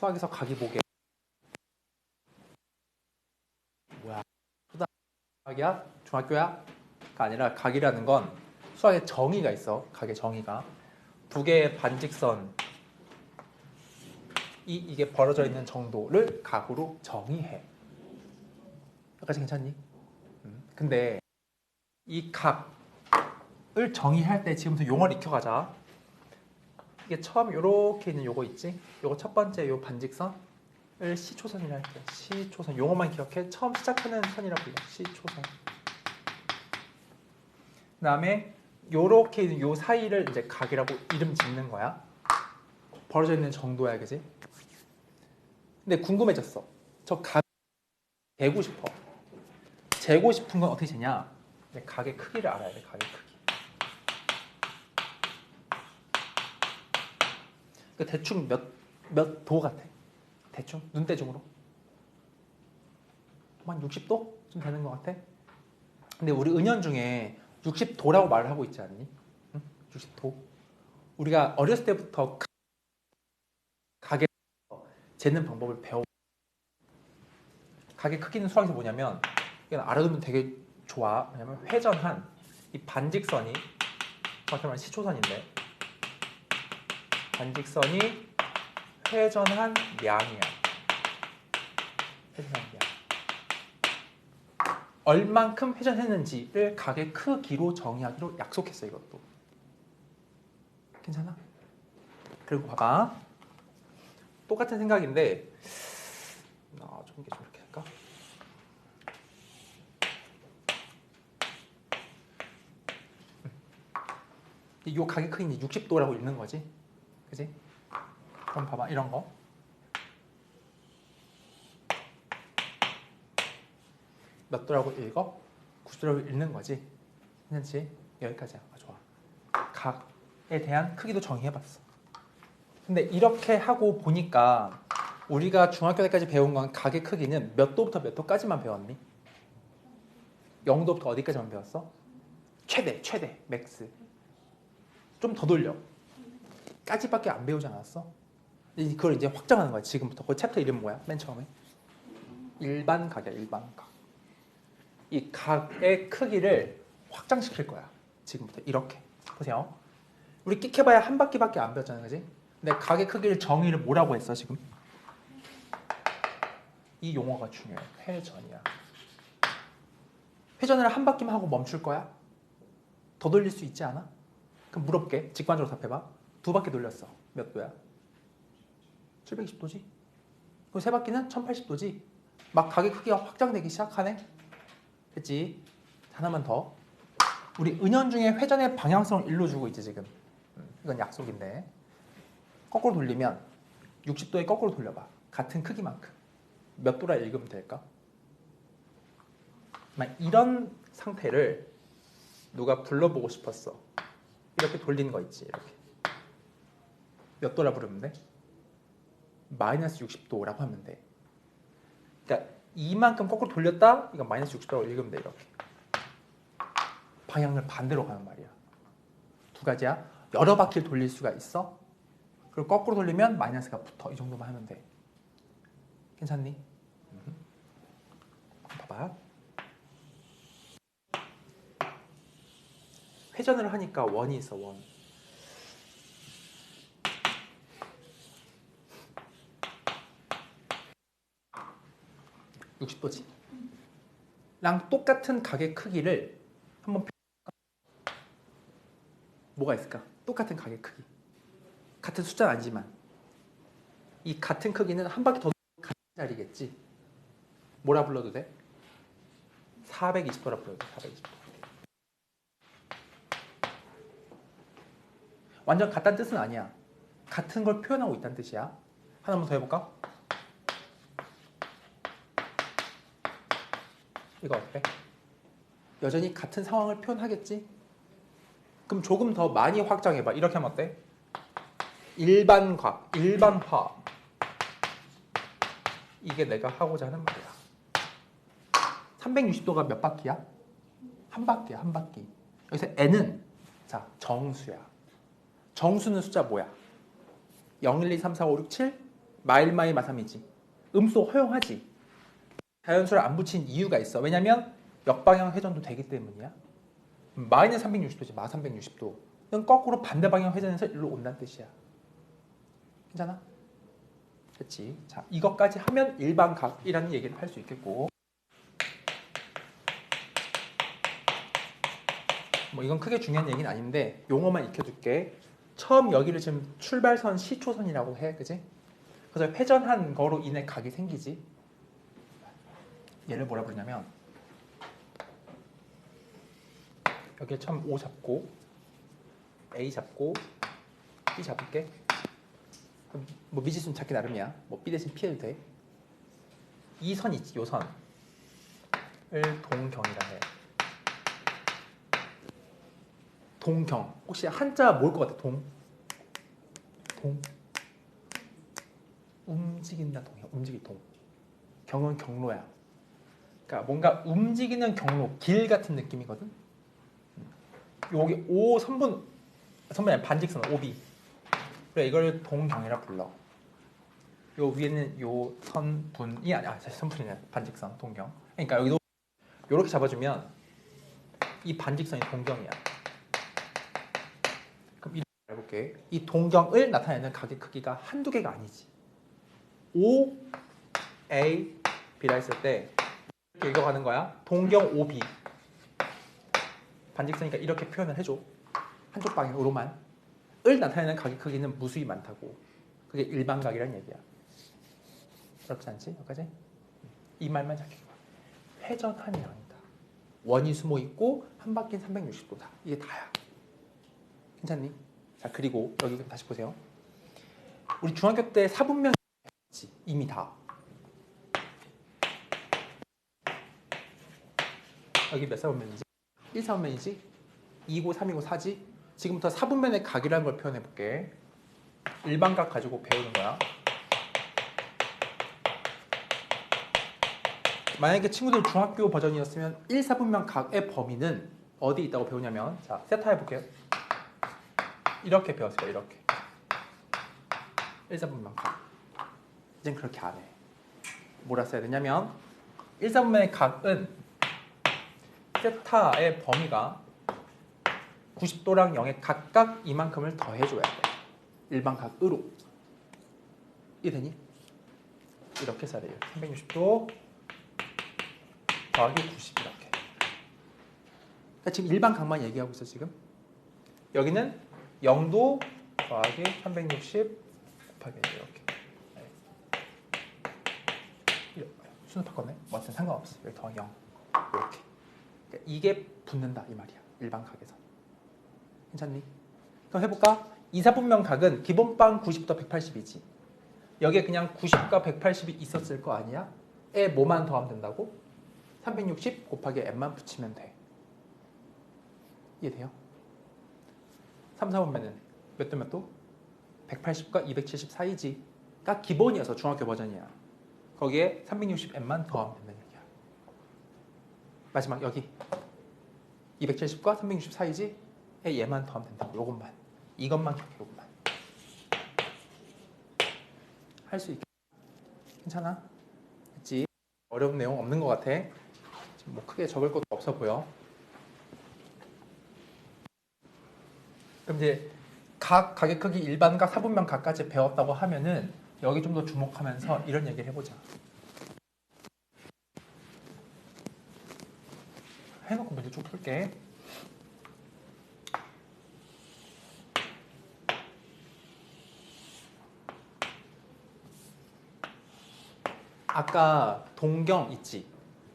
수학에서 각이 보게 뭐야? 초등학교야? 중학교야? 가 아니라 각이라는 건 수학에 정의가 있어. 각의 정의가 두 개의 반직선 이게 벌어져 있는 정도를 각으로 정의해. 여기까지 괜찮니? 근데 이 각을 정의할 때 지금부터 용어를 익혀가자. 이게 처음 요렇게 있는 요거 있지? 요거 첫 번째 요 반직선을 C초선이라 할게. C초선 용어만 기억해. 처음 시작하는 선이라 불러. C초선. 그 다음에 요렇게 있는 요 사이를 이제 각이라고 이름 짓는 거야. 벌어져 있는 정도야, 그지? 근데 궁금해졌어. 저 각 재고 싶어. 재고 싶은 건 어떻게 재냐? 각의 크기를 알아야 돼. 각의 크기. 그 대충 몇 도 같아? 대충 눈대중으로 한 60도쯤 되는 것 같아. 근데 우리 은연중에 60도라고 말을 하고 있지 않니? 응? 60도. 우리가 어렸을 때부터 각의 재는 방법을 배워. 각의 크기는 수학에서 뭐냐면 이건 알아두면 되게 좋아. 왜냐면 회전한 이 반직선이 정확히 말하면 C초선인데 반직선이 회전한 양이야. 회전한 양. 얼만큼 회전했는지를 각의 크기로 정의하기로 약속했어. 이것도 괜찮아? 그리고 봐봐, 똑같은 생각인데 좀 이렇게 할까? 이 각의 크기는 60도라고 읽는 거지, 그지? 그럼 봐봐, 이런 거 몇 도라고 읽어? 90도라고 읽는 거지. 괜찮지? 여기까지야. 좋아. 각에 대한 크기도 정의해봤어. 근데 이렇게 하고 보니까 우리가 중학교 때까지 배운 건 각의 크기는 몇 도부터 몇 도까지만 배웠니? 0도부터 어디까지만 배웠어? 최대, 맥스. 좀 더 돌려. 까지밖에 안 배우지 않았어? 그걸 이제 확장하는 거야, 지금부터. 그 챕터 이름 뭐야? 맨 처음에? 일반각이야, 일반각. 이 각의 크기를 확장시킬 거야, 지금부터. 이렇게. 보세요. 우리 끽해봐야 한 바퀴밖에 안 배웠잖아, 그지? 근데 각의 크기를 정의를 뭐라고 했어, 지금? 이 용어가 중요해. 회전이야. 회전을 한 바퀴만 하고 멈출 거야? 더 돌릴 수 있지 않아? 그럼 물어볼게. 직관적으로 답해봐. 두 바퀴 돌렸어. 몇 도야? 720도지? 그리고 세 바퀴는 1080도지? 막 각의 크기가 확장되기 시작하네? 했지? 하나만 더. 우리 은연중에 회전의 방향성을 일러주고 있지, 지금. 이건 약속인데. 거꾸로 돌리면 60도에 거꾸로 돌려봐. 같은 크기만큼. 몇 도라 읽으면 될까? 이런 상태를 누가 불러보고 싶었어. 이렇게 돌리는 거 있지, 이렇게. 몇 도라 부르면 돼? 마이너스 60도라고 하면 돼. 그러니까 이만큼 거꾸로 돌렸다? 이건 마이너스 60도라고 읽으면 돼, 이렇게. 방향을 반대로 가는 말이야. 두 가지야. 여러 바퀴를 돌릴 수가 있어. 그리고 거꾸로 돌리면 마이너스가 붙어. 이 정도만 하면 돼. 괜찮니? 봐봐. 회전을 하니까 원이 있어, 원. (60도지) 랑 똑같은 각의 크기를 한번 뭐가 있을까? 똑같은 각의 크기. 같은 숫자는 아니지만 이 같은 크기는 한 바퀴 더 같은 자리겠지. 뭐라 불러도 돼? 420도라 불러도 돼. 420도. 완전 같다는 뜻은 아니야. 같은 걸 표현하고 있다는 뜻이야. 하나만 더 해볼까? 이거 어때? 여전히 같은 상황을 표현하겠지? 그럼 조금 더 많이 확장해봐. 이렇게 하면 어때? 일반각, 일반화. 이게 내가 하고자 하는 말이야. 360도가 몇 바퀴야? 한 바퀴야, 한 바퀴. 여기서 n은 자, 정수야. 정수는 숫자 뭐야? 0, 1, 2, 3, 4, 5, 6, 7? 마일마이 마삼이지. 음수 허용하지. 자연수를 안 붙인 이유가 있어. 왜냐면 역방향 회전도 되기 때문이야. 마이너스 360도지. 마 360도. 는 거꾸로 반대 방향 회전해서 일로 온다는 뜻이야. 괜찮아? 됐지? 자, 이것까지 하면 일반각이라는 얘기를 할 수 있겠고, 뭐 이건 크게 중요한 얘기는 아닌데 용어만 익혀둘게. 처음 여기를 지금 출발선 시초선이라고 해, 그지? 그래서 회전한 거로 인해 각이 생기지. 얘를 뭐라 부르냐면, 여기 처음 O 잡고 A 잡고 B 잡을게. 뭐 미지수는 찾기 나름이야. 뭐 B 대신 P해도 돼. 이 선 있지, 요 선을 동경이라 해. 동경. 혹시 한자 뭘 것 같아? 동. 움직인다 동이야. 움직이 동. 경은 경로야. 그러니까 뭔가 움직이는 경로, 길 같은 느낌이거든. 여기 O 선분이 아니라 반직선 OB. 그래, 이걸 동경이라 불러. 요 위에는 요 선분이 아니야. 사실 선분이 아니라 반직선 동경. 그러니까 여기도 이렇게 잡아주면 이 반직선이 동경이야. 그럼 이렇게 해볼게. 이 동경을 나타내는 각의 크기가 한두 개가 아니지. O, A, B라 했을 때 이렇게 읽어가는 거야. 동경 OB. 반직선이니까 이렇게 표현을 해줘. 한쪽 방향으로만. 을 나타내는 각의 크기는 무수히 많다고. 그게 일반각이라는 얘기야. 그렇지 않지? 여기까지? 이 말만 잘 기억해. 회전한 양이다. 원이 숨어 있고 한 바퀴는 360도다. 이게 다야. 괜찮니? 자, 그리고 여기 다시 보세요. 우리 중학교 때 사분면 이미 다. 여기 몇 사분면이지? 1사분면이지? 2고 3이고 4지? 지금부터 사분면의 각이라는 걸 표현해 볼게. 일반각 가지고 배우는 거야. 만약에 친구들 중학교 버전이었으면 1사분면 각의 범위는 어디 있다고 배우냐면, 자, 세타 해볼게요. 이렇게 배웠어요. 이렇게. 1사분면 각. 이젠 그렇게 안 해. 뭐라 써야 되냐면 1사분면의 각은 세타의 범위가 90도랑 0에 각각 이만큼을 더해줘야 돼. 일반각으로. 이해되니? 이렇게 써야 돼요. 360도 더하기 90 이렇게. 그러니까 지금 일반각만 얘기하고 있어 지금. 여기는 0도 더하기 360 곱하기 이렇게. 순서 바꿨네? 뭐 하여튼 상관없어. 여기 더하기 0 이렇게. 그러니까 이게 붙는다 이 말이야. 일반각에서. 괜찮니? 그럼 해볼까? 이사분면 각은 기본빵 90도 180이지. 여기에 그냥 90과 180이 있었을 거 아니야? 에 뭐만 더하면 된다고? 360 곱하기 m만 붙이면 돼. 이해돼요? 3, 4분면은 몇 도 몇 도? 180과 270 사이지. 가 기본이어서 중학교 버전이야. 거기에 360m만 더하면 된다는 얘기야. 마지막 여기 270과 360 사이지? 에 얘만 더하면 된다고. 요것만. 이것만 기억해. 요것만. 할 수 있겠지? 괜찮아? 됐지? 어려운 내용 없는 것 같아. 지금 뭐 크게 적을 것도 없어 보여. 그럼 이제 각의 크기 일반각, 사분면 각까지 배웠다고 하면은 여기 좀 더 주목하면서 이런 얘기를 해보자. 해놓고 문제 쭉 풀게. 아까 동경 있지?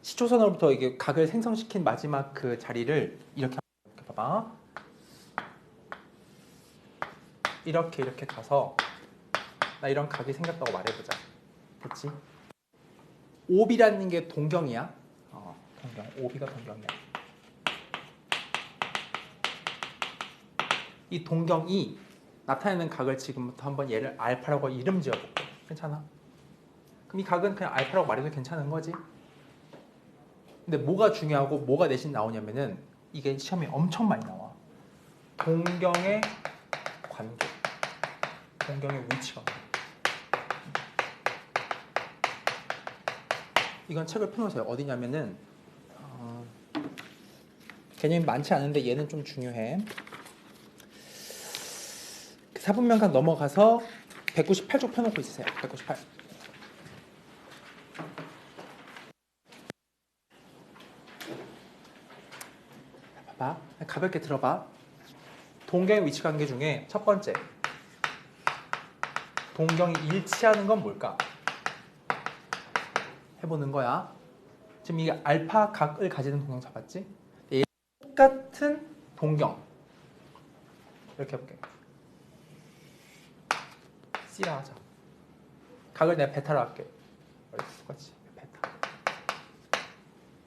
시초선으로부터 이게 각을 생성시킨 마지막 그 자리를 이렇게 봐봐. 이렇게 가서 나 이런 각이 생겼다고 말해보자. 됐지? OB라는 게 동경이야. 동경. OB가 동경이야. 이 동경이 나타내는 각을 지금부터 한번 얘를 알파라고 이름 지어볼게. 괜찮아? 그럼 이 각은 그냥 알파라고 말해도 괜찮은 거지? 근데 뭐가 중요하고 뭐가 내신 나오냐면은 이게 시험에 엄청 많이 나와. 동경의 관계. 동경의 위치가. 이건 책을 펴놓으세요. 어디냐면은 개념이 많지 않은데 얘는 좀 중요해. 4분면각 넘어가서 198쪽 펴놓고 있으세요. 198. 봐봐. 가볍게 들어봐. 동경의 위치관계 중에 첫 번째. 동경이 일치하는 건 뭘까? 해보는 거야. 지금 이 알파 각을 가지는 동경 잡았지? 똑같은 동경. 이렇게 해볼게. C라 하자. 각을 내가 베타로 할게. 똑같이 베타.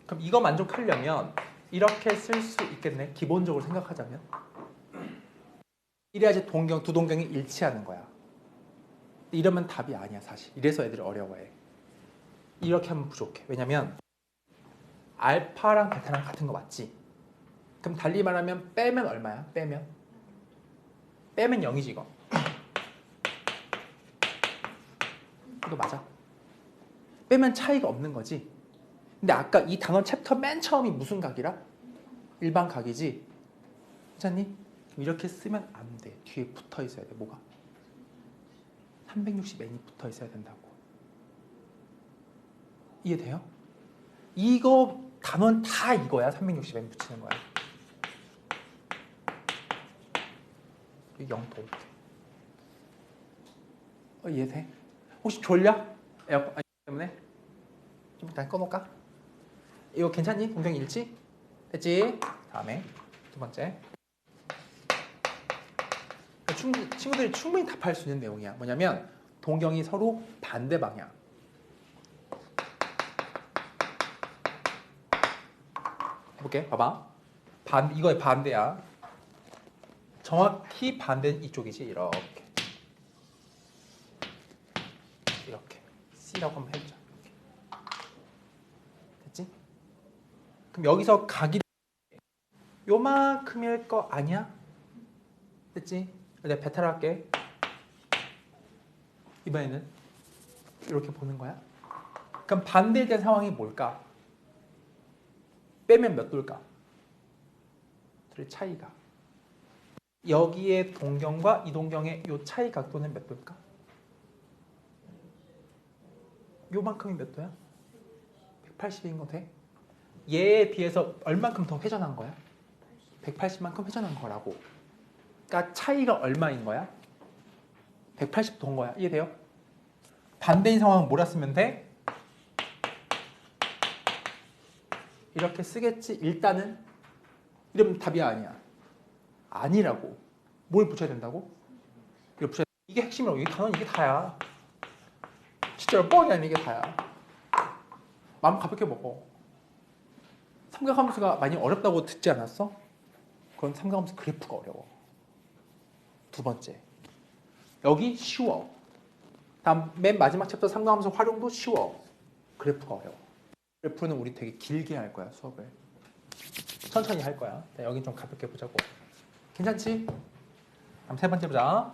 그럼 이거 만족하려면 이렇게 쓸 수 있겠네. 기본적으로 생각하자면. 이래야지 동경, 두 동경이 일치하는 거야. 이러면 답이 아니야 사실. 이래서 애들이 어려워해. 이렇게 하면 부족해. 왜냐면 알파랑 베타랑 같은 거 맞지? 그럼 달리 말하면 빼면 얼마야? 빼면 0이지 이거. 이거 맞아. 빼면 차이가 없는 거지. 근데 아까 이 단원 챕터 맨 처음이 무슨 각이라? 일반 각이지. 괜찮니? 이렇게 쓰면 안 돼. 뒤에 붙어 있어야 돼. 뭐가? 360n이 붙어 있어야 된다고. 이해돼요? 이거 단원 다 이거야. 360n 붙이는 거야. 0도 이해돼? 혹시 졸려? 에어컨 때문에? 좀 일단 꺼놓을까? 이거 괜찮니? 동경 일치? 됐지? 다음에 두 번째. 친구들이 충분히 답할 수 있는 내용이야. 뭐냐면 동경이 서로 반대 방향. 해볼게. 봐봐. 이거의 반대야. 정확히 반대는 이쪽이지. 이렇게. 이렇게. C라고 한번 해보자. 이렇게. 됐지? 그럼 여기서 각이 요만큼일 거 아니야? 됐지? 내가 베타를 할게. 이번에는 이렇게 보는 거야. 그럼 반대된 상황이 뭘까? 빼면 몇 도일까? 둘의 차이가. 여기에 동경과 이 동경의 요 차이 각도는 몇 도일까? 요만큼이 몇 도야? 180인 거 돼? 얘에 비해서 얼만큼 더 회전한 거야? 180만큼 회전한 거라고. 그러니까 차이가 얼마인 거야? 180도인 거야. 이해돼요? 반대인 상황은 뭐라 쓰면 돼? 이렇게 쓰겠지. 일단은 이러면 답이 아니야. 아니라고. 뭘 붙여야 된다고? 이거 붙여야 돼. 이게 핵심이라고. 이게 단원 이게 다야. 진짜로 뻥이 아니야. 이게 다야. 마음 가볍게 먹어. 삼각함수가 많이 어렵다고 듣지 않았어? 그건 삼각함수 그래프가 어려워. 두 번째. 여기 쉬워. 다음 맨 마지막 챕터 삼각함수 활용도 쉬워. 그래프가 어려워. 그래프는 우리 되게 길게 할 거야. 수업을. 천천히 할 거야. 여긴 좀 가볍게 보자고. 괜찮지? 다음 세 번째 보자.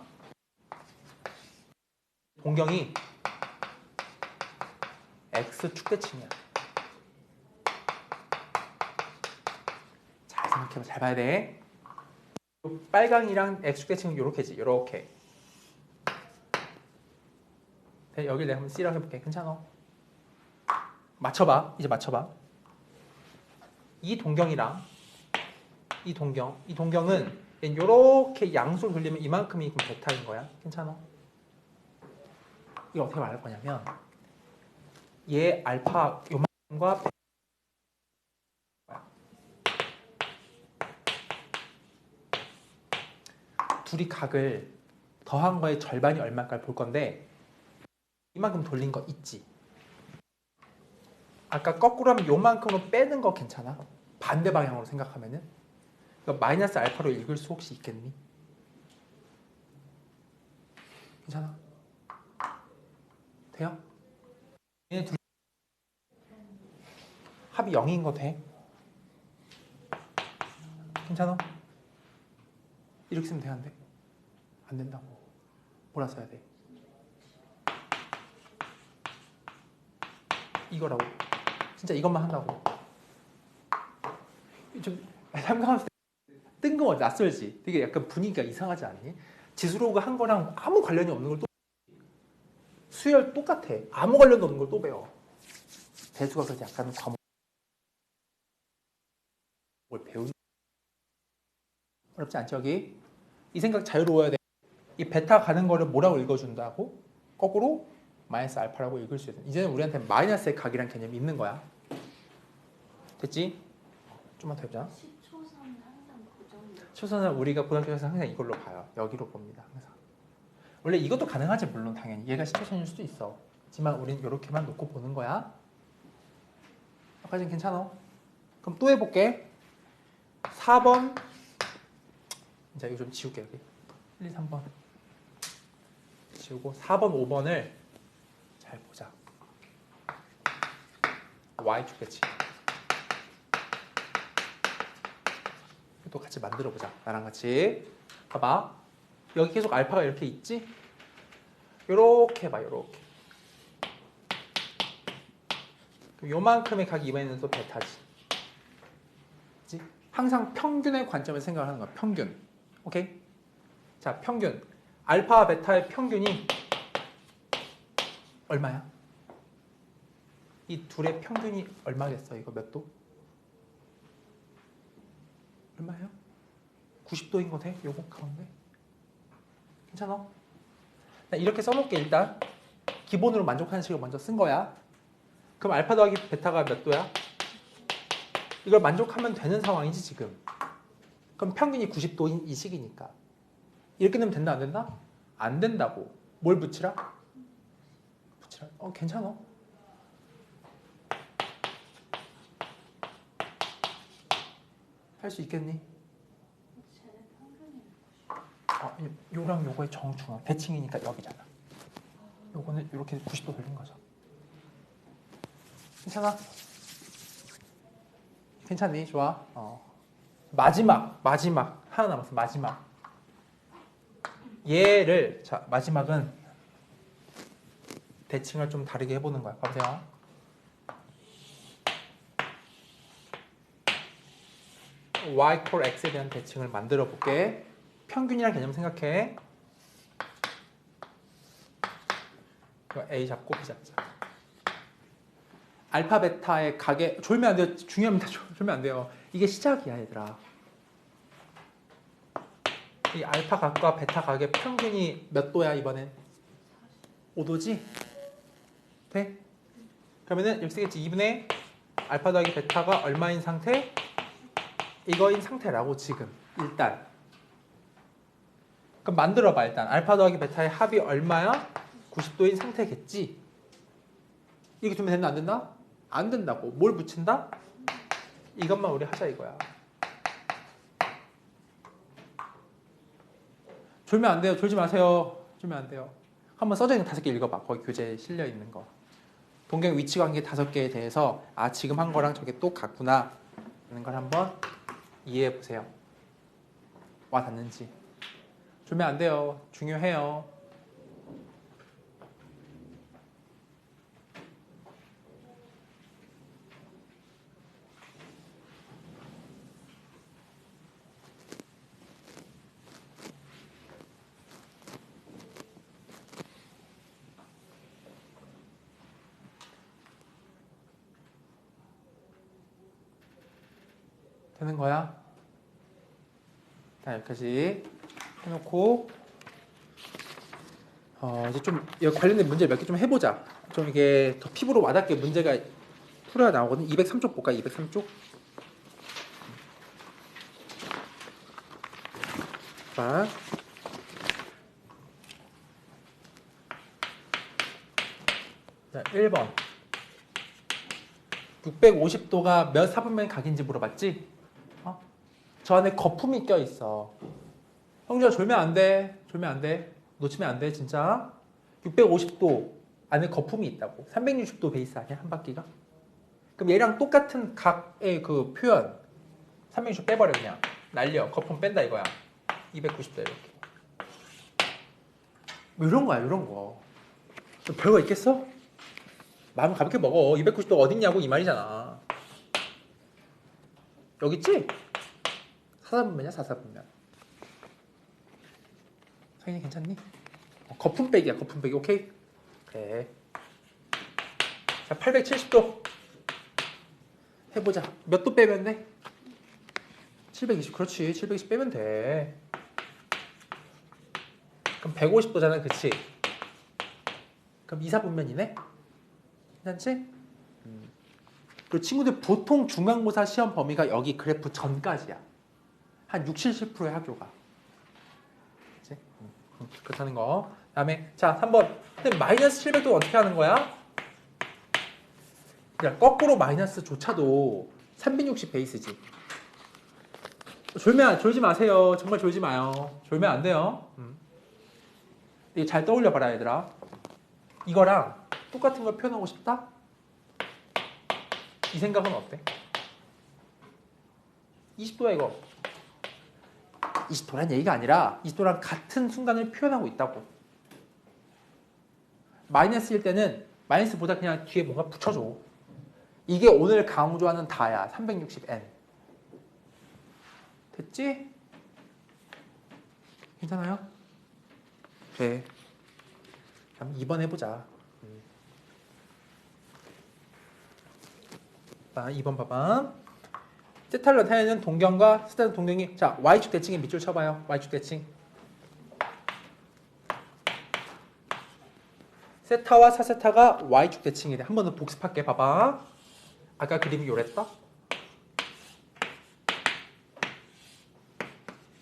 동경이 X 축대칭이야. 잘 생각해봐. 잘 봐야 돼. 빨강이랑 X 축대칭은 이렇게지. 이렇게. 여기를 내가 한번 C라고 해볼게. 괜찮아? 맞춰봐. 이제 맞춰봐. 이 동경이랑 이 동경은 이렇게 양수를 돌리면 이만큼이 베타인 거야. 괜찮아? 이거 어떻게 말할 거냐면 얘 알파 요만큼과 둘이 각을 더한 거의 절반이 얼마일까 볼 건데 이만큼 돌린 거 있지. 아까 거꾸로 하면 요만큼으로 빼는 거 괜찮아? 반대 방향으로 생각하면은 이거 마이너스 알파로 읽을 수 혹시 있겠니? 괜찮아? 돼요? 얘네 둘 합이 0인 거 돼? 괜찮아? 이렇게 쓰면 돼? 안 돼? 안 된다고. 뭐라 써야 돼? 이거라고. 진짜 이것만 한다고. 좀 삼각함수 뜬금없이 낯설지. 되게 약간 분위기가 이상하지 않니? 지수로가 한 거랑 아무 관련이 없는 걸 또 수열 똑같아. 아무 관련도 없는 걸 또 배워. 배수가 그래서 약간 과목을 배우는 어렵지 않지 여기? 이 생각 자유로워야 돼. 이 베타 가는 거를 뭐라고 읽어준다고? 거꾸로 마이너스 알파라고 읽을 수 있어. 이제는 우리한테 마이너스의 각이란 개념이 있는 거야. 됐지? 좀만 더 해보자. 시초선은 항상 고정이에요. 초선은 우리가 고등학교에서 항상 이걸로 봐요. 여기로 봅니다. 항상. 원래 이것도 가능하지 물론 당연히. 얘가 시초선일 수도 있어. 하지만 우리는 이렇게만 놓고 보는 거야. 여기까지는 괜찮아. 그럼 또 해볼게. 4번. 자 이거 좀 지울게 여기. 1, 2, 3번. 지우고 4번, 5번을 잘 보자. Y축 배치. 또 같이 만들어 보자. 나랑 같이. 봐봐. 여기 계속 알파가 이렇게 있지? 요렇게 봐, 요렇게. 그럼 요만큼의 각이 이번에는 또 베타지. 그치? 항상 평균의 관점에서 생각을 하는 거야. 평균. 오케이? 자, 평균. 알파와 베타의 평균이 얼마야? 이 둘의 평균이 얼마겠어? 이거 몇 도? 얼마예요? 90도인 거 돼? 요거 가운데? 괜찮아? 나 이렇게 써놓을게 일단. 기본으로 만족하는 식을 먼저 쓴 거야. 그럼 알파 더하기 베타가 몇 도야? 이걸 만족하면 되는 상황이지 지금. 그럼 평균이 90도인 이 식이니까. 이렇게 되면 된다 안 된다? 안 된다고. 뭘 붙이라? 붙이라. 괜찮아. 할 수 있겠니? 쟤는 평균이에요. 요랑 요거의 정중앙 대칭이니까 여기잖아. 요거는 이렇게 90도 돌린 거죠. 괜찮아? 괜찮니? 좋아. 마지막 하나 남았어. 마지막. 얘를 자 마지막은 대칭을 좀 다르게 해보는 거야. 봐보세요. y 콜 x에 대한 대칭을 만들어 볼게. 평균이라는 개념 생각해. 이거 a 잡고 b 잡자. 알파 베타의 각에 졸면 안 돼요. 중요합니다. 졸면 안 돼요. 이게 시작이야 얘들아. 이 알파 각과 베타 각의 평균이 몇 도야 이번엔? 5도지? 돼? 그러면은 이렇게 쓰겠지. 2분의 알파 더하기 베타가 얼마인 상태? 이거인 상태라고 지금 일단. 그럼 만들어봐 일단. 알파 더하기 베타의 합이 얼마야? 90도인 상태겠지? 이렇게 두면 된다 안 된다? 안 된다고. 뭘 붙인다? 이것만 우리 하자 이거야. 졸면 안 돼요. 졸지 마세요. 졸면 안 돼요. 한번 써져 있는 5개 읽어봐. 거기 교재에 실려 있는 거. 동경 위치 관계 5개에 대해서 지금 한 거랑 저게 또 같구나 하는 걸 한번 이해해 보세요. 와 닿는지. 졸면 안 돼요. 중요해요. 되는 거야? 자, 여기까지 해놓고 이제 좀 관련된 문제 몇 개 좀 해보자. 좀 이게 더 피부로 와닿게 문제가 풀어야 나오거든. 203쪽 볼까? 203쪽. 자, 자 1번 650도가 몇 사분면 각인지 물어봤지? 저 안에 거품이 껴있어. 형제야 졸면 안 돼. 졸면 안 돼. 놓치면 안 돼 진짜. 650도 안에 거품이 있다고. 360도 베이스 아니야 한 바퀴가? 그럼 얘랑 똑같은 각의 그 표현 360 빼버려 그냥. 날려. 거품 뺀다 이거야. 290도 이렇게. 뭐 이런 거야 이런 거. 별거 있겠어? 마음 가볍게 먹어. 290도 어딨냐고 이 말이잖아. 여기 있지? 사사분면이야 사사분면. 성인이 괜찮니? 거품 빼기야 거품 빼기. 오케이? 그래. 자 870도 해보자. 몇 도 빼면 돼? 720. 그렇지. 720 빼면 돼. 그럼 150도잖아. 그치? 그럼 2사분면이네? 괜찮지? 그리고 친구들 보통 중간고사 시험 범위가 여기 그래프 전까지야. 한 60, 70%의 학교가. 그치? 그렇다는 거. 그 다음에 자 3번. 근데 마이너스 700도 어떻게 하는 거야? 그냥 거꾸로 마이너스조차도 360 베이스지. 졸지 마세요. 정말 졸지 마요. 졸면 안 돼요. 이거 잘 떠올려봐라 얘들아. 이거랑 똑같은 걸 표현하고 싶다? 이 생각은 어때? 20도야 이거. 20도란 얘기가 아니라 20도랑 같은 순간을 표현하고 있다고. 마이너스일 때는 마이너스보다 그냥 뒤에 뭔가 붙여줘. 이게 오늘 강조하는 다야. 360n. 됐지? 괜찮아요? 그래. 그럼 2번 해보자. 2번 봐봐. 세타를 나타내는 동경과 세타는 동경이 자 y축 대칭의 밑줄 쳐봐요. y축 대칭. 세타와 사세타가 y축 대칭이래. 한 번 더 복습할게. 봐봐. 아까 그림이 요랬다?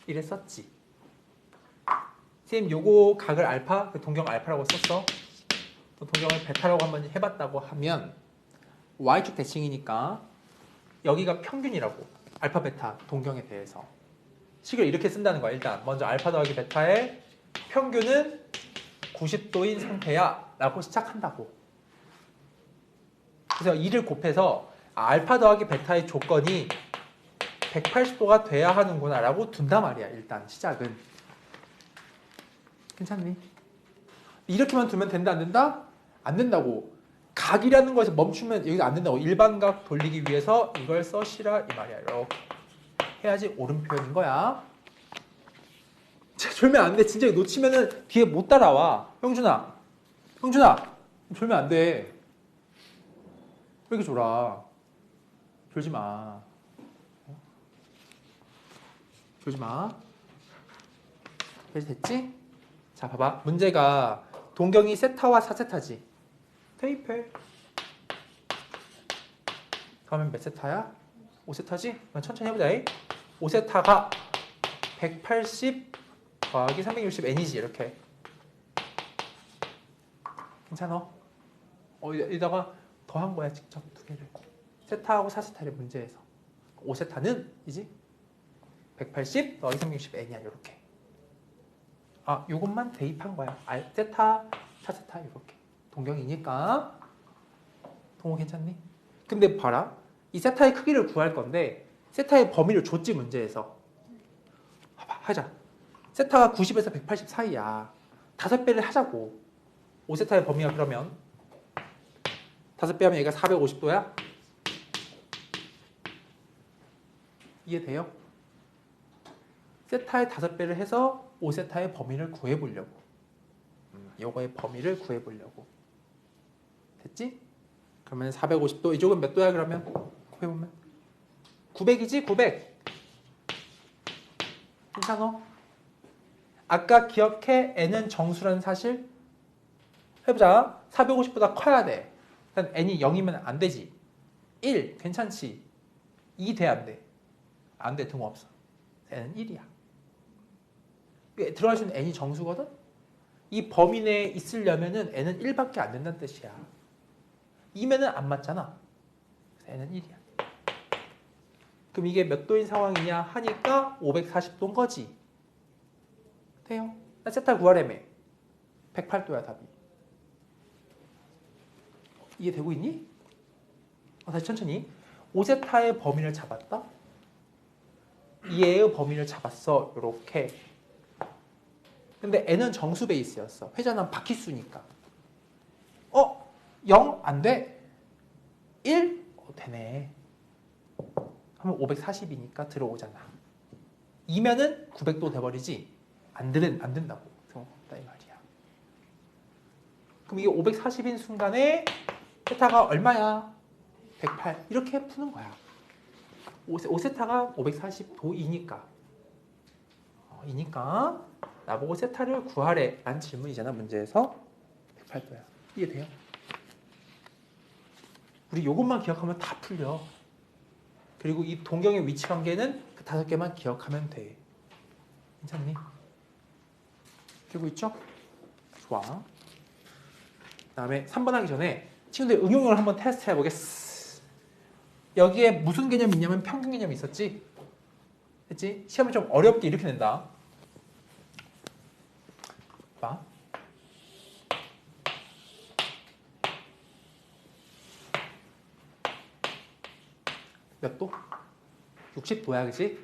이랬었지. 선생님 요거 각을 알파, 동경 알파라고 썼어. 또 동경을 베타라고 한번 해봤다고 하면 y축 대칭이니까 여기가 평균이라고. 알파, 베타, 동경에 대해서. 식을 이렇게 쓴다는 거야. 일단 먼저 알파 더하기 베타의 평균은 90도인 상태야 라고 시작한다고. 그래서 이를 곱해서 알파 더하기 베타의 조건이 180도가 돼야 하는구나 라고 둔단 말이야. 일단 시작은. 괜찮니? 이렇게만 두면 된다 안 된다? 안 된다고. 각이라는 거에서 멈추면 여기 안 된다고. 일반각 돌리기 위해서 이걸 써시라 이 말이야. 이렇게 해야지 옳은 표현인 거야. 졸면 안 돼. 진짜 놓치면은 뒤에 못 따라와. 형준아 졸면 안 돼. 왜 이렇게 졸아? 졸지 마. 졸지 마. 그래서 됐지? 자 봐봐. 문제가 동경이 세타와 사세타지. 대입해. 그러면 몇 세타야? 5세타지? 그럼 천천히 해보자. 5세타가 180 더하기 360n이지. 이렇게. 괜찮아? 여기다가 더한 거야. 직접 두 개를. 세타하고 사세타를 문제에서. 5세타는 이지 180 더하기 360n이야. 이렇게. 아, 요것만 대입한 거야. 세타, 사세타 이렇게. 동경이니까. 동호 괜찮니? 근데 봐라. 이 세타의 크기를 구할 건데 세타의 범위를 줬지 문제에서. 봐봐. 하자. 세타가 90에서 180 사이야. 5배를 하자고. 5세타의 범위가 그러면 5배 하면 얘가 450도야? 이해돼요? 세타의 5배를 해서 5세타의 범위를 구해보려고. 요거의 범위를 구해보려고. 됐지? 그러면 450도. 이쪽은 몇 도야 그러면? 구해보면 900이지? 900. 괜찮아? 아까 기억해? n은 정수라는 사실? 해보자. 450보다 커야 돼. 일단 n이 0이면 안 되지. 1 괜찮지? 2 돼 안 돼? 안 돼. 등호 없어. n은 1이야. 들어갈 수 있는 n이 정수거든? 이 범위 내에 있으려면은 n은 1밖에 안 된다는 뜻이야. 2면은 안 맞잖아. 그래서 n은 1이야. 그럼 이게 몇 도인 상황이냐 하니까 540도인 거지. 돼요? 나 세타 구하래매. 108도야 답이. 이해되고 있니? 다시 천천히. 5세타의 범위를 잡았다. 얘의 범위를 잡았어. 요렇게. 근데 n은 정수 베이스였어. 회전한 바퀴수니까. 0 안 돼. 1 되네. 하면 540이니까 들어오잖아. 2면은 900도 돼버리지. 안 된다고. 없다 이 말이야. 그럼 이게 540인 순간에 세타가 얼마야? 108. 이렇게 푸는 거야. 5세타가 540도이니까. 이니까 나보고 세타를 구하래 라는 질문이잖아. 문제에서 108도야. 이해돼요? 우리 이것만 기억하면 다 풀려. 그리고 이 동경의 위치 관계는 그 5개만 기억하면 돼. 괜찮니? 되고 있죠? 좋아. 그 다음에 3번 하기 전에 친구들 응용을 한번 테스트 해보겠어. 여기에 무슨 개념이 있냐면 평균 개념이 있었지? 했지? 시험을 좀 어렵게 이렇게 낸다. 봐. 몇 도? 60도야, 그지?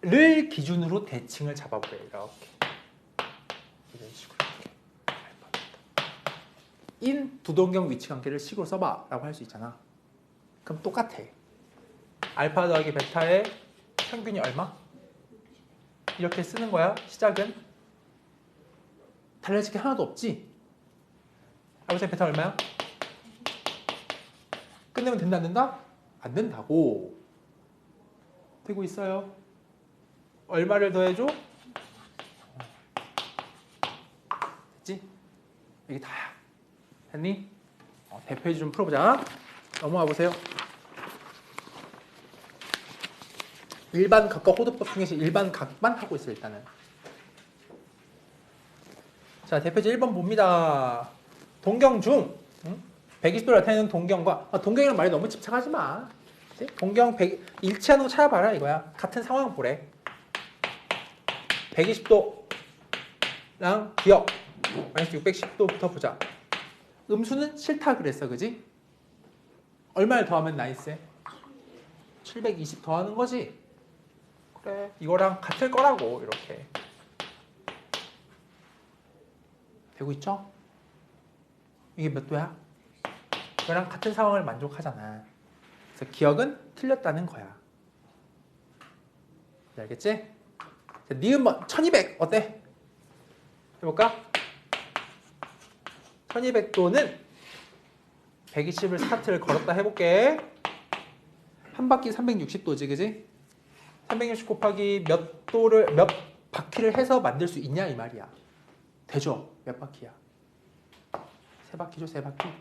를 기준으로 대칭을 잡아보래. 이렇게. 이런 식으로. 인 두동경 위치 관계를 식으로 써봐 라고 할 수 있잖아. 그럼 똑같아. 알파 더하기 베타의 평균이 얼마? 이렇게 쓰는 거야. 시작은 달라질 게 하나도 없지. 알파 베타 얼마야? 끝내면 된다 안 된다? 안 된다고. 되고 있어요. 얼마를 더해줘? 됐지? 이게 다야. 됐니? 대표해지 좀 풀어보자. 넘어가 보세요. 일반 각과 호도법 중에서 일반 각만 하고 있어요. 일단은. 자, 대표지 1번 봅니다. 동경중 120도 나타내는 동경과 동경이란 말에 너무 집착하지 마. 그치? 동경 100, 일치하는 거 찾아봐라 이거야. 같은 상황 보래. 120도랑 기억 마이너스 610도부터 보자. 음수는 싫다 그랬어, 그지? 얼마를 더하면 나이스해? 720 더하는 거지. 그래, 이거랑 같을 거라고. 이렇게 되고 있죠? 이게 몇 도야? 이거랑 같은 상황을 만족하잖아. 그래서 기억은 틀렸다는 거야. 알겠지? 자, 니은번 1200 어때? 해볼까? 1200도는 120을 스타트를 걸었다 해볼게. 한 바퀴 360도지, 그지? 360 곱하기 몇 도를, 몇 바퀴를 해서 만들 수 있냐 이 말이야. 되죠? 몇 바퀴야? 3바퀴죠, 3바퀴.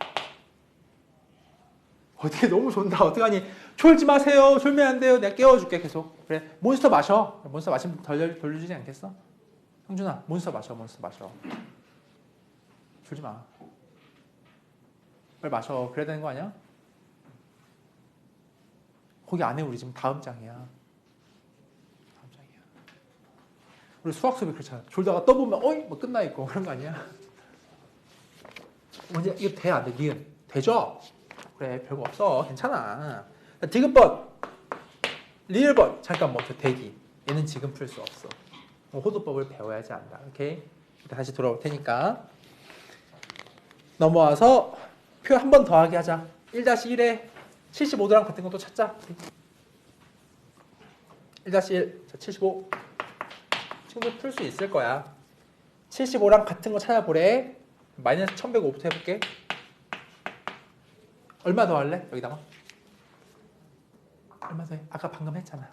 어떻게 너무 좋다. 어떡하니? 졸지 마세요. 졸면 안 돼요. 내가 깨워줄게 계속. 그래, 몬스터 마셔. 몬스터 마시면 돌려주지 않겠어? 형준아, 몬스터 마셔. 몬스터 마셔. 졸지 마. 빨리 마셔. 그래야 되는 거 아니야? 거기 안에 우리 지금 다음 장이야. 다음 장이야. 우리 수학 수업이 그렇잖아. 졸다가 떠보면 어이? 뭐 끝나 있고 그런 거 아니야? 언제 이거 돼? 안 돼? 니은 되죠? 그래, 별거 없어. 괜찮아. 디귿번, 리을번 잠깐 멈춰. 대기. 얘는 지금 풀 수 없어. 호도법을 배워야지 안다. 오케이? 다시 돌아올 테니까. 넘어와서 표 한 번 더하기 하자. 1-1에 75도랑 같은 것도 찾자. 1-1, 자, 75. 친구들 풀 수 있을 거야. 75랑 같은 거 찾아보래. 마이너스 1105부터 해볼게. 얼마 더 할래? 여기다가. 얼마 더 해? 아까 방금 했잖아.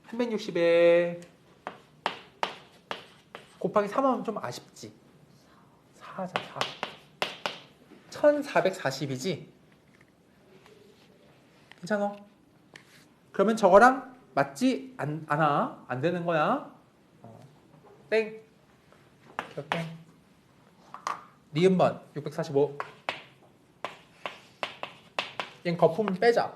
360에 곱하기 3하면 좀 아쉽지. 4자, 4. 1440이지? 괜찮아? 그러면 저거랑 맞지 않아? 안 되는 거야. 땡. 땡. 니은번 645. 얘는 거품 빼자.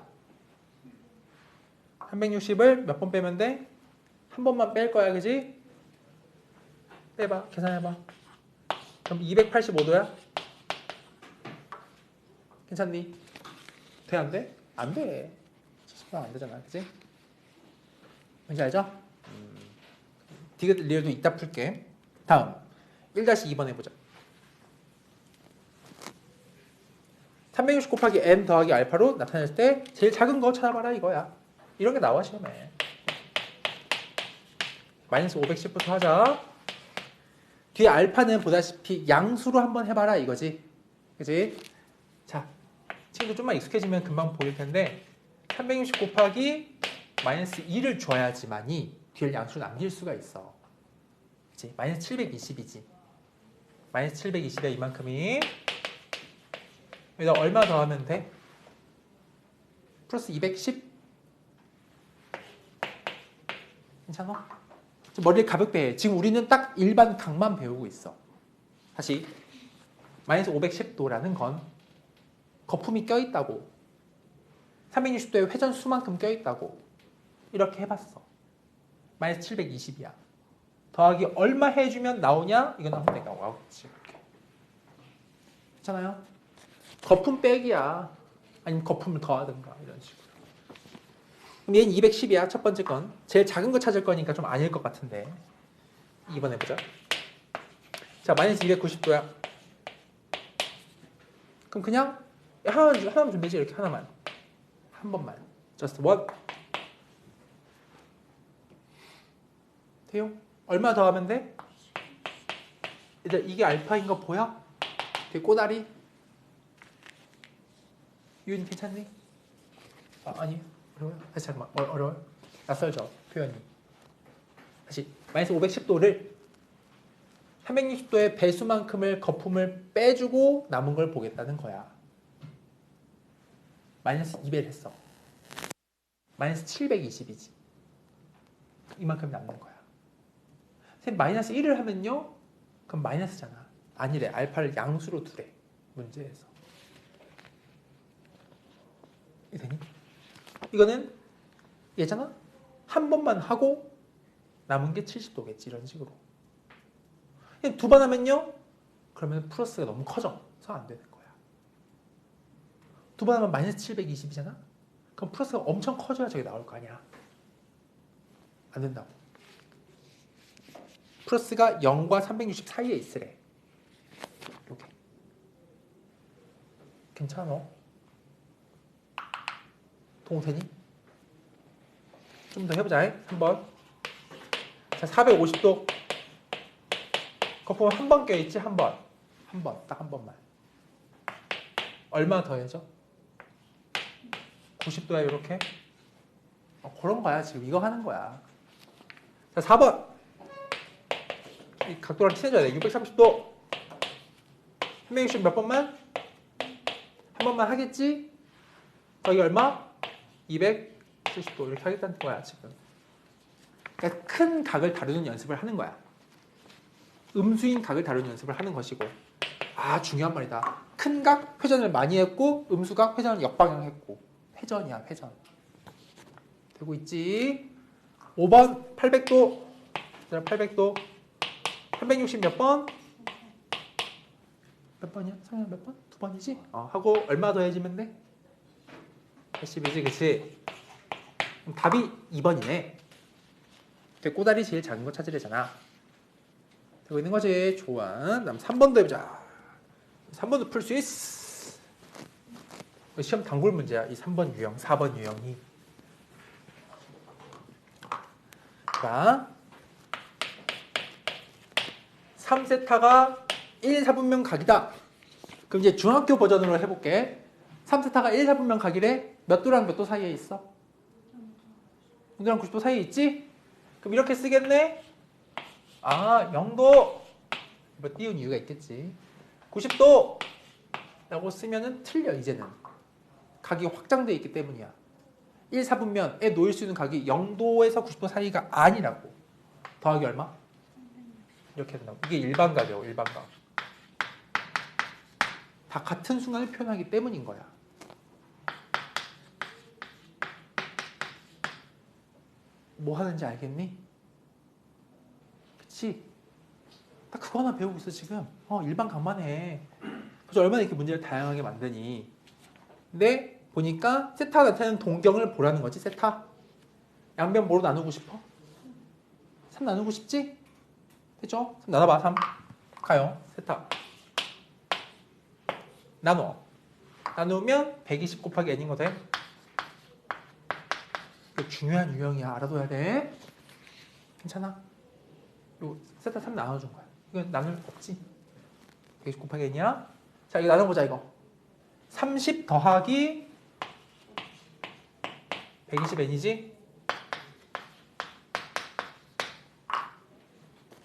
360을 몇 번 빼면 돼? 한 번만 뺄 거야, 그지? 빼봐, 계산해봐. 그럼 285도야? 괜찮니? 돼, 안 돼? 안 돼. 70분 안 되잖아, 그지? 뭔지 알죠? 디귿 리얼도 이따 풀게. 다음 1-2번 해보자. 360 곱하기 n 더하기 알파로 나타낼 때 제일 작은 거 찾아봐라 이거야. 이런 게 나와 시험에. 마이너스 510부터 하자. 뒤에 알파는 보다시피 양수로 한번 해봐라 이거지. 그지? 자, 친구들 좀만 익숙해지면 금방 보일 텐데 360 곱하기 마이너스 2를 줘야지만이 뒤에 양수를 남길 수가 있어. 그치? 마이너스 720이지. 마이너스 720이야 이만큼이. 여기다 얼마 더하면 돼? 플러스 210? 괜찮아? 머리를 가볍게 해. 지금 우리는 딱 일반 각만 배우고 있어. 다시 마이너스 510도라는 건 거품이 껴있다고 360도의 회전수만큼 껴있다고 이렇게 해봤어. 마이너스 720이야. 더하기 얼마 해주면 나오냐? 이건 하면 내가 나오겠지. 이렇게. 괜찮아요? 거품 빼기야. 아니면 거품을 더하든가 이런 식으로. 그럼 얘는 210이야. 첫 번째 건. 제일 작은 거 찾을 거니까 좀 아닐 것 같은데. 2번 해보자. 자, 마이너스 290도야. 그럼 그냥 하나만 준비지. 이렇게 하나만. 한 번만. just one. 돼요? 얼마 더 하면 돼? 일단 이게 알파인 거 보여? 되게 꼬다리? 유인 괜찮니? 아니 어려워요? 다시 잠깐만 어려워요? 낯설죠? 표현이. 다시 마이너스 510도를 360도의 배수만큼을 거품을 빼주고 남은 걸 보겠다는 거야. 마이너스 2배를 했어. 마이너스 720이지. 이만큼 남는 거야. 선생님 마이너스 1을 하면요? 그럼 마이너스잖아. 아니래. 알파를 양수로 두래. 문제에서. 이게 되니? 이거는 얘잖아? 한 번만 하고 남은 게 70도겠지. 이런 식으로. 두 번 하면요? 그러면 플러스가 너무 커져서 안 되는 거야. 두 번 하면 마이너스 720이잖아? 그럼 플러스가 엄청 커져야 저게 나올 거 아니야. 안 된다고. 플러스가 0과 360 사이에 있으래. 이렇게. 괜찮아? 동되니? 좀 더 해보자. 3번. 자, 450도. 거품 한 번 껴있지? 한 번. 한 번. 딱 한 번만. 얼마 더해져? 90도야, 이렇게. 그런 거야. 지금 이거 하는 거야. 자, 4번. 이 각도랑 친해져야 돼. 630도. 360 몇 번만? 한 번만 하겠지? 거기 얼마? 270도. 이렇게 하겠다는 거야, 지금. 그러니까 큰 각을 다루는 연습을 하는 거야. 음수인 각을 다루는 연습을 하는 것이고. 아, 중요한 말이다. 큰 각 회전을 많이 했고, 음수각 회전을 역방향 했고. 회전이야, 회전. 되고 있지? 5번 800도. 800도. 360 몇 번? 몇 번이야? 성현 몇 번? 2번이지? 하고 얼마 더해지면 돼? 80이지, 그치? 그럼 답이 2번이네. 꼬다리 제일 작은 거 찾으래잖아. 되고 있는 거지. 좋아. 그다음 3번도 해보자. 3번도 풀 수 있어. 시험 단골 문제야. 이 3번 유형, 4번 유형이. 자, 3세타가 1, 4분면 각이다. 그럼 이제 중학교 버전으로 해볼게. 3세타가 1, 4분면 각이래. 몇 도랑 몇 도 사이에 있어? 0도랑 90도 사이에 있지? 그럼 이렇게 쓰겠네? 0도. 뭐 띄운 이유가 있겠지. 90도 라고 쓰면은 틀려, 이제는. 각이 확장되어 있기 때문이야. 1, 4분면에 놓일 수 있는 각이 0도에서 90도 사이가 아니라고. 더하기 얼마? 이렇게 된다고. 이게 일반각이에요, 일반각. 다 같은 순간을 표현하기 때문인 거야. 뭐 하는지 알겠니? 그치? 딱 그거 하나 배우고 있어, 지금. 일반각만 해. 그래서 얼마나 이렇게 문제를 다양하게 만드니. 근데 보니까 세타 나타내는 동경을 보라는 거지, 세타. 양변 뭐로 나누고 싶어? 3 나누고 싶지? 됐죠? 3 나눠봐, 3. 가요, 세타. 나눠. 나누면 120 곱하기 n인 거 돼. 이거 중요한 유형이야. 알아둬야 돼. 괜찮아? 이거 세타 3 나눠준 거야. 이건 나눌 없지. 120 곱하기 n이야. 자, 이거 나눠보자 이거. 30 더하기 120n이지?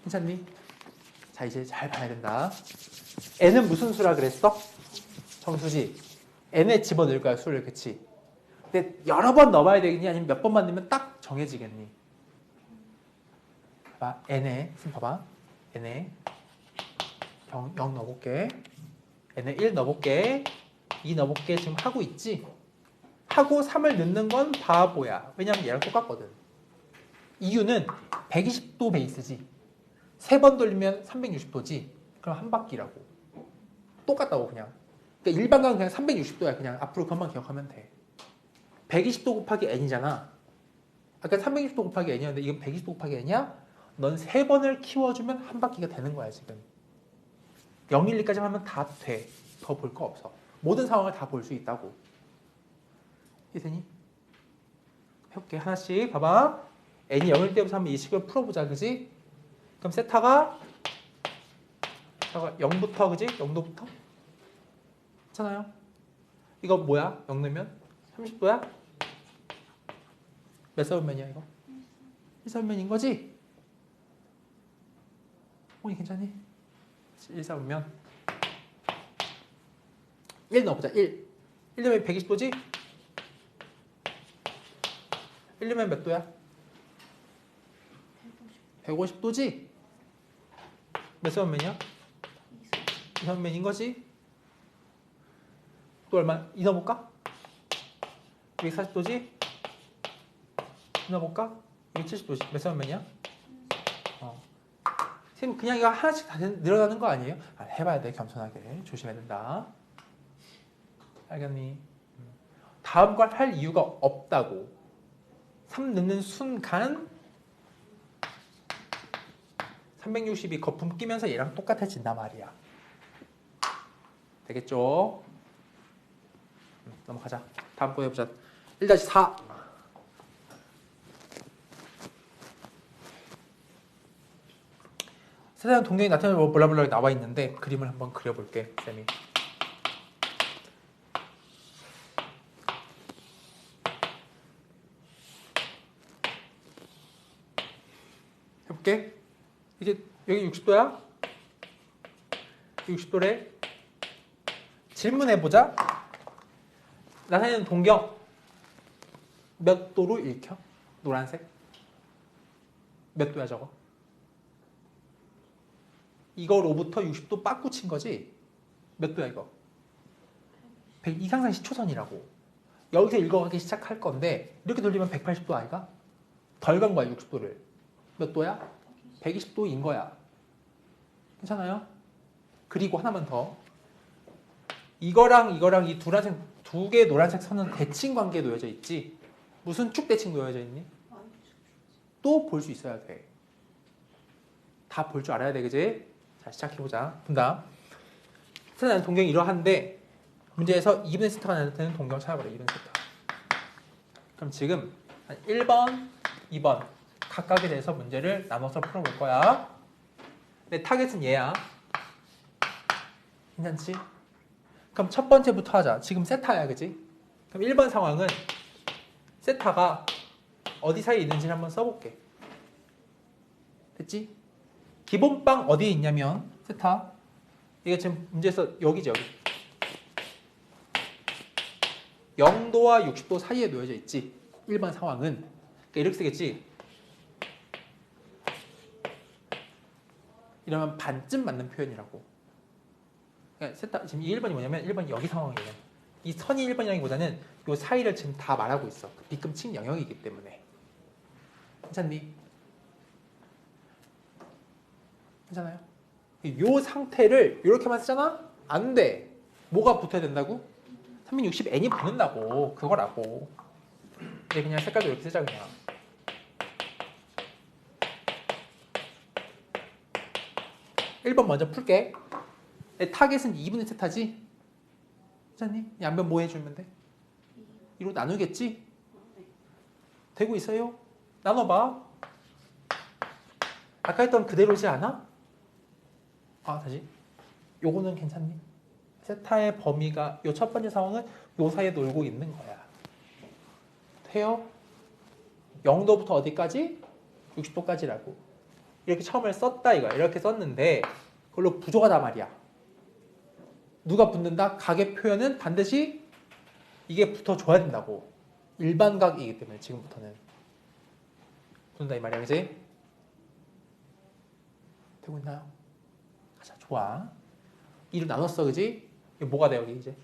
괜찮니? 자, 이제 잘 봐야 된다. n은 무슨 수라 그랬어? 정수지. n에 집어넣을 거야, 수를. 그치? 근데 여러 번 넣어봐야 되겠니? 아니면 몇 번만 넣으면 딱 정해지겠니? 봐봐. n에, 지금 봐봐. n에 0 넣어볼게. n에 1 넣어볼게. 2 넣어볼게. 지금 하고 있지? 하고 3을 넣는 건 바보야. 왜냐면 얘랑 똑같거든. 이유는 120도 베이스지. 3번 돌리면 360도지. 그럼 한 바퀴라고. 똑같다고 그냥. 그러니까 일반각은 그냥 360도야. 그냥 앞으로 그것만 기억하면 돼. 120도 곱하기 n이잖아. 아까 360도 곱하기 n이었는데 이건 120도 곱하기 n이야? 넌 3번을 키워주면 한 바퀴가 되는 거야 지금. 0, 1, 2까지 하면 다 돼. 더 볼 거 없어. 모든 상황을 다 볼 수 있다고. 이해되니? 해볼게. 하나씩 봐봐. n이 0일 때부터 한번 이 식을 풀어보자. 그지? 그럼 세타가 0부터 그지? 0도부터? 괜찮아요? 이거 뭐야? 0 넣으면? 30도야? 몇 사분면이야 이거? 1사분면인 거지? 오니 괜찮니? 1사분면 1 넣어보자. 1 넣으면 120도지? 1 넣으면 몇 도야? 150도지? 몇 사분면이야? 2사분면인 거지? 또 얼마? 2 넣어볼까? 240도지? 2 넣어볼까? 270도지? 몇 사분면이야? 선생님 그냥 이거 하나씩 다 늘어나는 거 아니에요? 해봐야 돼. 겸손하게. 조심해야 된다. 알겠니? 다음 걸 할 이유가 없다고. 3 넣는 순간 360이 거품 끼면서 얘랑 똑같아진단 말이야. 되겠죠? 넘어가자. 다음 거 해보자. 1-4. 세상 동경이 나타나는 뭐 블라블라 나와 있는데 그림을 한번 그려볼게. 쌤이. 해볼게. 이게 여기 60도야? 60도래. 질문해보자. 나타내는 동경 몇 도로 읽혀? 노란색? 몇 도야 저거? 이거로부터 60도 빠꾸 친 거지? 몇 도야 이거? 100 이상상 시초선이라고. 여기서 읽어가기 시작할 건데 이렇게 돌리면 180도 아이가? 덜 간 거야 60도를. 몇 도야? 120도인 거야. 괜찮아요? 그리고 하나만 더. 이거랑 이 두 개의 노란색 선은 대칭 관계에 놓여져 있지. 무슨 축 대칭 놓여져 있니? 또 볼 수 있어야 돼. 다 볼 줄 알아야 돼, 그지? 자, 시작해보자. 본다. 세타는 동경이 이러한데 문제에서 2분의 세타가 나타내는 동경을 찾아보래. 2분의 세타. 그럼 지금 1번, 2번 각각에 대해서 문제를 나눠서 풀어볼 거야. 내 타겟은 얘야. 괜찮지? 그럼 첫 번째부터 하자. 지금 세타야, 그지? 그럼 1번 상황은 세타가 어디 사이에 있는지를 한번 써볼게. 됐지? 기본빵 어디에 있냐면 세타 이게 지금 문제에서 여기지 여기 0도와 60도 사이에 놓여져 있지. 1번 상황은 그러니까 이렇게 쓰겠지. 이러면 반쯤 맞는 표현이라고. 그러니까 세타 지금 이 1번이 뭐냐면 1번이 여기 상황이에요. 이 선이 1번이라기보다는 이 사이를 지금 다 말하고 있어. 비금칭 영역이기 때문에. 괜찮니? 괜찮아요? 이 상태를 이렇게만 쓰잖아? 안 돼. 뭐가 붙어야 된다고? 360n이 붙는다고. 그거라고. 근데 그냥 색깔도 이렇게 쓰자 그냥. (1번) 먼저 풀게. 내 타겟은 2분의 세타지? 괜찮니? 양변 뭐 해주면 돼? 2로 나누겠지? 네. 되고 있어요? 나눠봐. 아까 했던 그대로지 않아? 아 다시. 요거는 괜찮니? 세타의 범위가 요 첫 번째 상황은 요 사이에 놀고 있는 거야. 돼요? 0도부터 어디까지? 60도까지라고. 이렇게 처음에 썼다 이거야. 이렇게 썼는데 그걸로 부족하단 말이야. 누가 붙는다? 각의 표현은 반드시 이게 붙어줘야 된다고. 일반각이기 때문에 지금부터는 붙는다 이 말이야. 그지? 되고 있나요? 가자. 좋아. 2를 나눴어. 그지? 이게 뭐가 돼 여기 이제?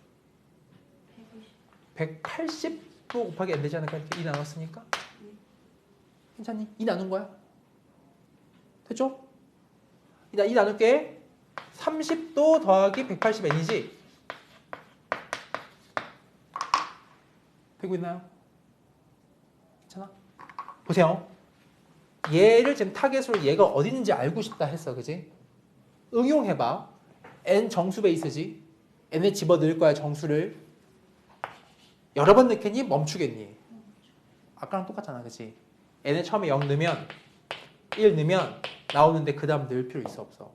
180도 곱하기 n 되지 않을까? 이렇게 2 나눴으니까? 괜찮니? 2 나눈 거야. 됐죠? 2 나눌게. 30도 더하기 180n이지? 되고 있나요? 괜찮아? 보세요. 얘를 지금 타겟으로 얘가 어디 있는지 알고 싶다 했어. 그지? 응용해봐. n 정수 베이스지? n에 집어넣을 거야 정수를. 여러 번 넣겠니? 멈추겠니? 아까랑 똑같잖아. 그치? n에 처음에 0 넣으면 1 넣으면 나오는데 그 다음 넣을 필요 있어 없어?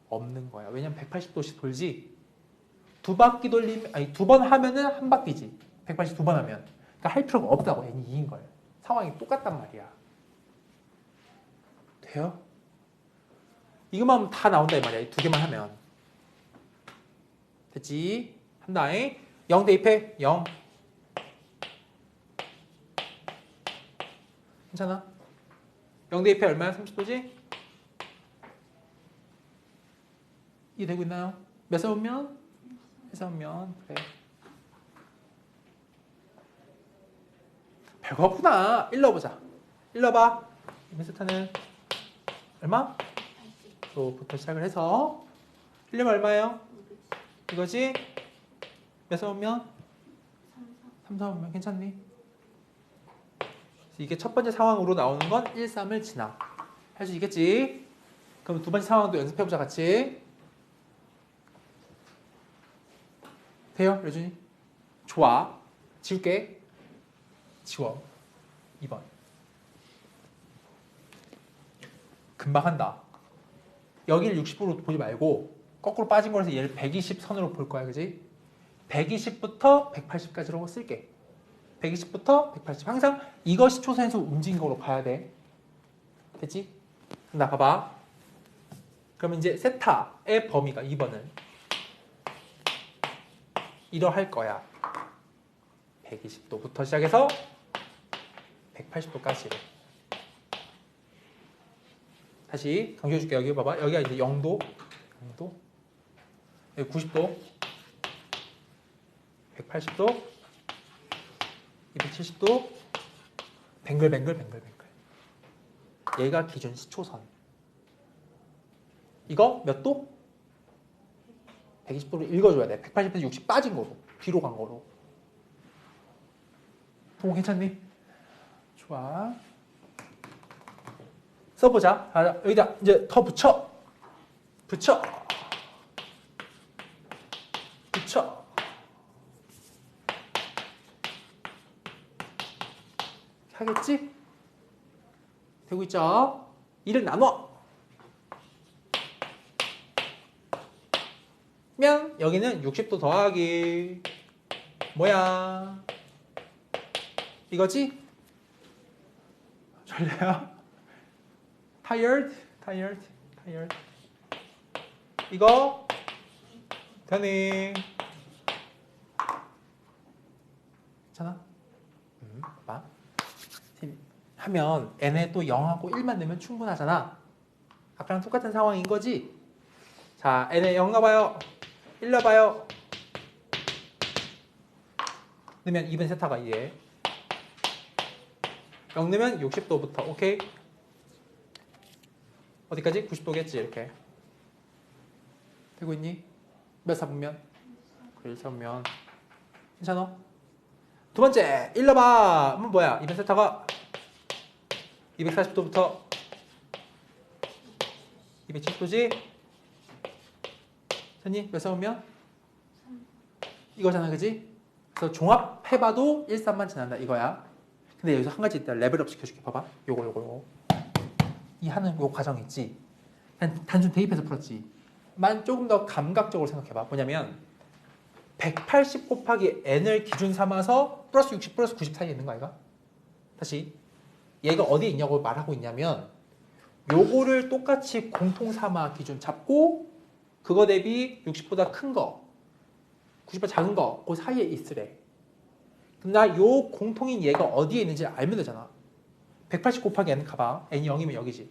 없는 거야. 왜냐면 180도씩 돌지. 두 바퀴 돌리면 아니 두 번 하면은 한 바퀴지. 180 두 번 하면. 그러니까 할 필요가 없다고. n이 2인 걸. 상황이 똑같단 말이야. 돼요? 이것만 하면 다 나온다 이 말이야. 이 두 개만 하면. 됐지? 한다잉. 0 대입해. 0. 괜찮아? 0 대입해 얼마야? 30도지? 이해되고 있나요? 몇 세우면? 1세우면 그래. 별거 없구나. 1 넣어보자. 1 넣어봐. 이메스타는 얼마? 또부터 시작을 해서 1 넣으면 얼마예요? 이거지? 몇 세우면? 3 세우면 괜찮니? 이게 첫 번째 상황으로 나오는 건 1, 3을 지나. 할 수 있겠지? 그럼 두 번째 상황도 연습해보자 같이. 돼요? 여준이? 좋아. 지울게. 지워. 2번. 금방 한다. 여기를 60으로 보지 말고 거꾸로 빠진 거라서 얘를 120 선으로 볼 거야. 그지? 120부터 180까지로 쓸게. 120부터 180. 항상 이것이 초선에서 움직인 거로 봐야 돼. 됐지? 나 봐봐. 그러면 이제 세타의 범위가 2번은 이러할 거야. 120도부터 시작해서 180도까지. 다시 강조해줄게. 여기 봐봐. 여기가 이제 0도, 0도, 여기 90도, 180도, 270도, 뱅글뱅글. 얘가 기준 시초선. 이거 몇 도? 120도로 읽어줘야 돼. 180에서 60 빠진 거로. 뒤로 간 거로. 동호 괜찮니? 좋아. 써보자. 자, 여기다 이제 더 붙여. 붙여. 하겠지? 되고 있죠? 2를 나눠. 면 여기는 60도 더하기 뭐야? 이거지? 졸려요? tired. 이거 되니? 괜찮아? 봐. 하면 n에 또 0하고 1만 넣으면 충분하잖아. 아까랑 똑같은 상황인 거지? 자, n에 0 넣어봐요. 1 넣어봐요. 넣으면 2번 세타가 이해. 0 넣으면 60도부터. 오케이? 어디까지? 90도겠지 이렇게. 되고 있니? 몇 사분면? 1 사분면. 괜찮아? 두 번째 1 넣어봐. 그럼 뭐야? 2번 세타가 240도부터 270도지? 됐니? 몇 사분면? 이거잖아, 그지? 그래서 종합해봐도 1, 3만 지난다 이거야. 근데 여기서 한 가지 있다. 레벨업 시켜줄게. 봐봐. 요거. 이 하는 요 과정 있지. 단순 대입해서 풀었지. 만 조금 더 감각적으로 생각해봐. 뭐냐면 180 곱하기 n을 기준 삼아서 플러스 60 플러스 90 사이에 있는 거 아이가? 다시 얘가 어디에 있냐고 말하고 있냐면 요거를 똑같이 공통 삼아 기준 잡고 그거 대비 60보다 큰 거, 90보다 작은 거 그 사이에 있으래. 그럼 나 요 공통인 얘가 어디에 있는지 알면 되잖아. 180 곱하기 n 가봐. n이 0이면 여기지.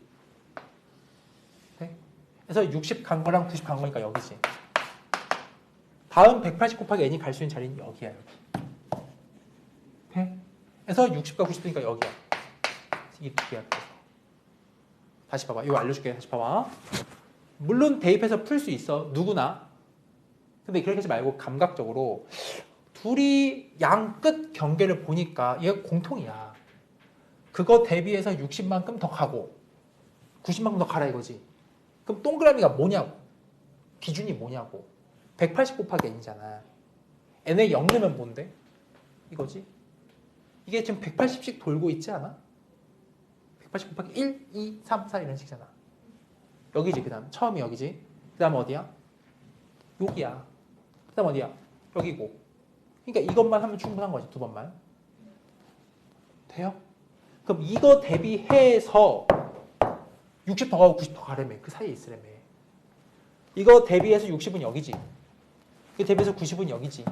네? 그래서 60 간 거랑 90 간 거니까 여기지. 다음 180 곱하기 n이 갈 수 있는 자리는 여기야. 여기. 네? 그래서 60과 90이니까 여기야. 이렇게 할게. 다시 봐봐. 이거 알려줄게. 다시 봐봐. 물론 대입해서 풀 수 있어. 누구나. 근데 그렇게 하지 말고 감각적으로 둘이 양 끝 경계를 보니까 얘가 공통이야. 그거 대비해서 60만큼 더 가고 90만큼 더 가라 이거지. 그럼 동그라미가 뭐냐고. 기준이 뭐냐고. 180 곱하기 n이잖아. n에 0 넣으면 뭔데? 이거지. 이게 지금 180씩 돌고 있지 않아? 180 곱하기 1, 2, 3, 4 이런 식이잖아. 여기지. 그 다음 처음이 여기지. 그 다음 어디야? 여기야. 그 다음 어디야? 여기고. 그러니까 이것만 하면 충분한 거지. 두 번만. 돼요? 그럼 이거 대비해서 60 더 가고 90 더 가려면 그 사이에 있으려면 이거 대비해서 60은 여기지. 이거 대비해서 90은 여기지.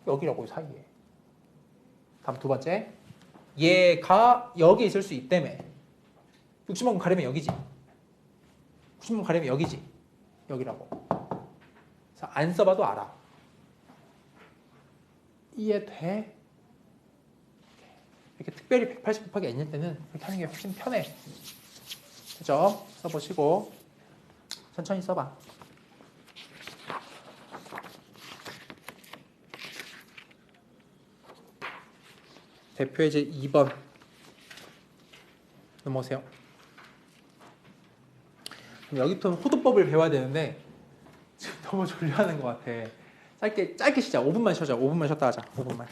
여기라고 이 사이에. 다음 두 번째. 얘가 여기 있을 수 있다며. 60만 가려면 여기지. 90만 가려면 여기지. 여기라고. 그래서 안 써봐도 알아. 이해돼? 이렇게 특별히 180 곱하기 n일 때는 그렇게 하는 게 훨씬 편해. 그죠? 써보시고 천천히 써봐. 대표예제 2번 넘어오세요. 그럼 여기부터는 호도법을 배워야 되는데 지금 너무 졸려하는 것 같아. 짧게 쉬자. 5분만 쉬자. 5분만 쉬었다 하자. 5분만.